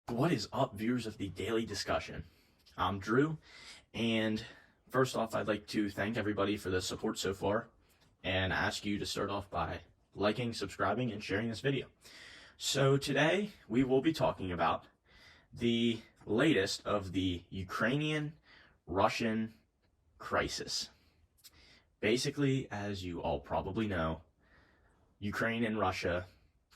What is up, viewers of the Daily Discussion? I'm Drew, and first off, I'd like to thank everybody for the support so far and ask you to start off by liking, subscribing, and sharing this video. So today, we will be talking about the latest of the Ukrainian-Russian crisis. Basically, as you all probably know, Ukraine and Russia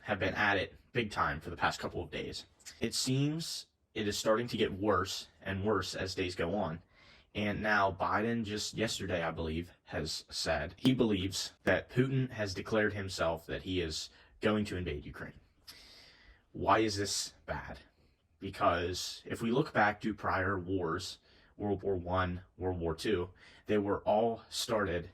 have been at it big time for the past couple of days. It seems it is starting to get worse and worse as days go on. And now Biden, just yesterday, I believe, has said he believes that Putin has declared himself that he is going to invade Ukraine. Why is this bad? Because if we look back to prior wars, World War I, World War II, they were all started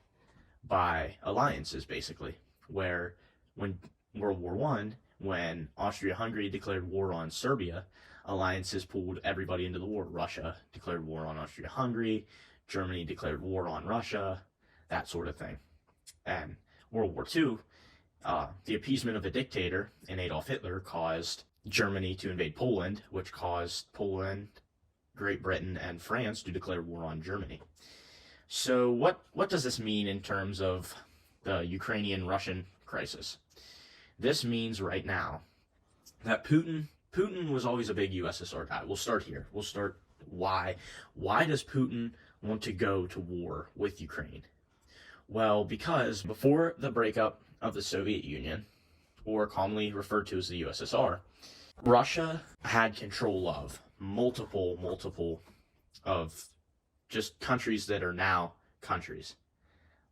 by alliances, basically, where when World War I, when Austria-Hungary declared war on Serbia, alliances pulled everybody into the war. Russia declared war on Austria-Hungary, Germany declared war on Russia, that sort of thing. And World War II, the appeasement of a dictator in Adolf Hitler caused Germany to invade Poland, which caused Poland, Great Britain, and France to declare war on Germany. So what does this mean in terms of the Ukrainian-Russian crisis? This means right now that Putin was always a big USSR guy. We'll start here. We'll start why. Why does Putin want to go to war with Ukraine? Well, because before the breakup of the Soviet Union, or commonly referred to as the USSR, Russia had control of multiple of just countries that are now countries.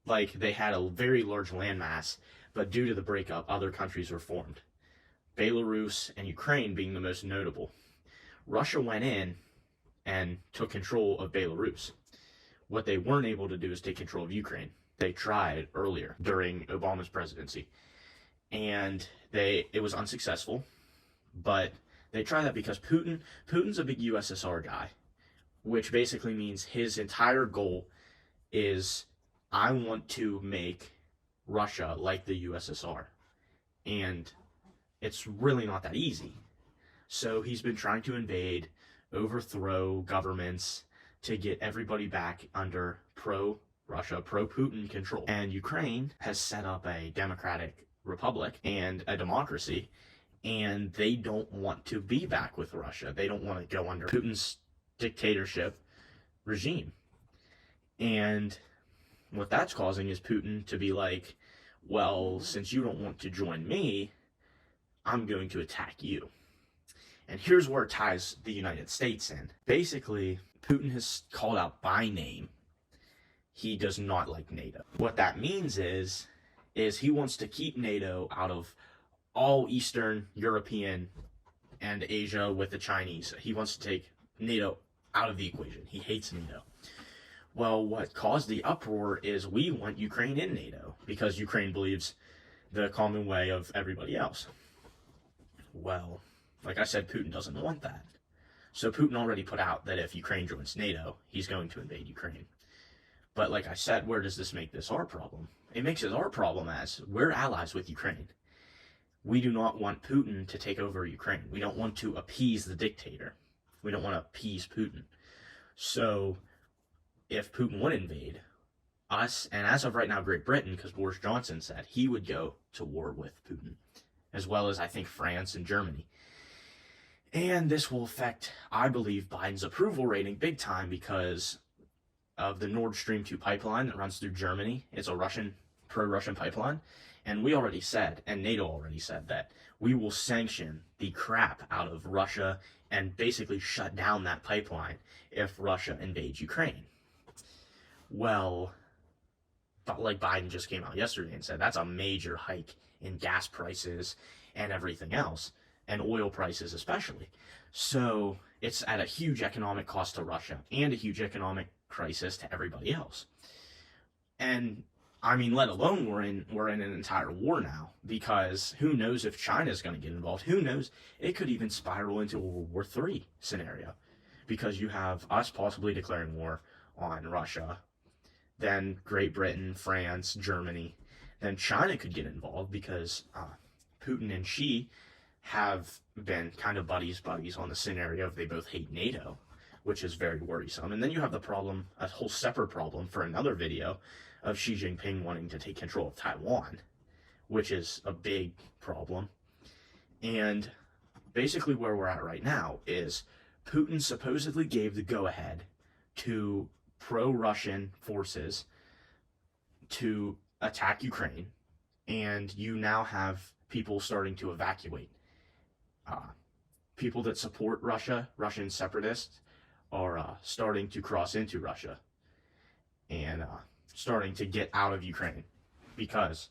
Like, they had a very large landmass, but due to the breakup, other countries were formed. Belarus and Ukraine being the most notable. Russia went in and took control of Belarus. What they weren't able to do is take control of Ukraine. They tried earlier during Obama's presidency, and it was unsuccessful. But they tried that because Putin's a big USSR guy, which basically means his entire goal is, I want to make Russia like the USSR. And it's really not that easy. So he's been trying to invade, overthrow governments to get everybody back under pro-Russia, pro-Putin control. And Ukraine has set up a democratic republic and a democracy, and they don't want to be back with Russia. They don't want to go under Putin's dictatorship regime. And what that's causing is Putin to be like, well, since you don't want to join me, I'm going to attack you. And here's where it ties the United States in. Basically, Putin has called out by name he does not like NATO. What that means is he wants to keep NATO out of all Eastern European and Asia with the Chinese. He wants to take NATO out of the equation. He hates NATO. Well, what caused the uproar is we want Ukraine in NATO because Ukraine believes the common way of everybody else. Well, like I said, Putin doesn't want that. So Putin already put out that if Ukraine joins NATO, he's going to invade Ukraine. But like I said, where does this make this our problem? It makes it our problem as we're allies with Ukraine. We do not want Putin to take over Ukraine. We don't want to appease the dictator. We don't want to appease Putin. So if Putin would invade us, and as of right now, Great Britain, because Boris Johnson said he would go to war with Putin, as well as I think France and Germany. And this will affect, I believe, Biden's approval rating big time because of the Nord Stream 2 pipeline that runs through Germany. It's a pro-Russian pipeline. And we already said, and NATO already said, that we will sanction the crap out of Russia and basically shut down that pipeline if Russia invades Ukraine. Well, like Biden just came out yesterday and said that's a major hike in gas prices and everything else, and oil prices especially. So it's at a huge economic cost to Russia and a huge economic crisis to everybody else. And I mean, let alone we're in an entire war now, because who knows if China's going to get involved? Who knows? It could even spiral into a World War III scenario, because you have us possibly declaring war on Russia, then Great Britain, France, Germany, then China could get involved because Putin and Xi have been kind of buddies on the scenario of they both hate NATO, which is very worrisome. And then you have the problem, a whole separate problem for another video, of Xi Jinping wanting to take control of Taiwan, which is a big problem. And basically where we're at right now is Putin supposedly gave the go-ahead to pro-Russian forces to attack Ukraine, and you now have people starting to evacuate. People that support Russia, Russian separatists, are starting to cross into Russia and starting to get out of Ukraine because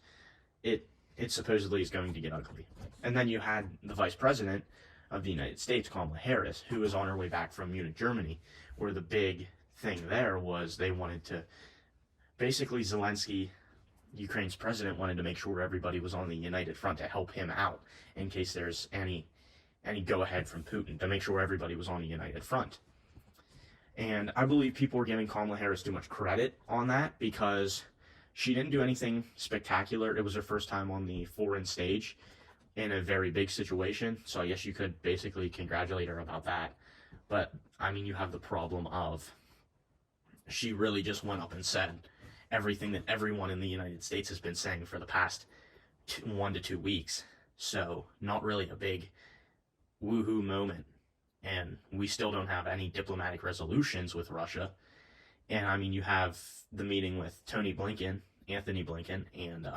it supposedly is going to get ugly. And then you had the Vice President of the United States, Kamala Harris, who was on her way back from Munich, Germany, where the big thing there was they wanted to, basically Zelensky, Ukraine's president, wanted to make sure everybody was on the united front to help him out in case there's any go-ahead from Putin, to make sure everybody was on the united front. And I believe people are giving Kamala Harris too much credit on that because she didn't do anything spectacular. It was her first time on the foreign stage in a very big situation, so I guess you could basically congratulate her about that. But, I mean, you have the problem of she really just went up and said everything that everyone in the United States has been saying for the past 1 to 2 weeks. So, not really a big woohoo moment. And we still don't have any diplomatic resolutions with Russia. And, I mean, you have the meeting with Anthony Blinken, and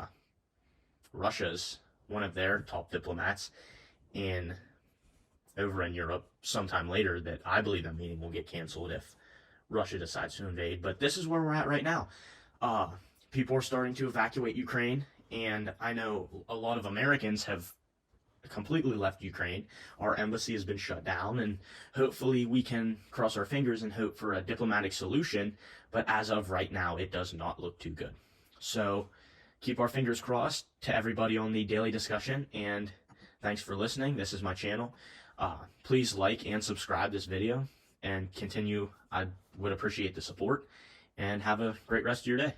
Russia's one of their top diplomats over in Europe sometime later, that I believe that meeting will get canceled if Russia decides to invade. But this is where we're at right now. People are starting to evacuate Ukraine, and I know a lot of Americans have completely left Ukraine. Our embassy has been shut down, and hopefully we can cross our fingers and hope for a diplomatic solution, but as of right now, it does not look too good. So keep our fingers crossed to everybody on the daily discussion, and thanks for listening. This is my channel. Please like and subscribe this video and continue. I would appreciate the support, and have a great rest of your day.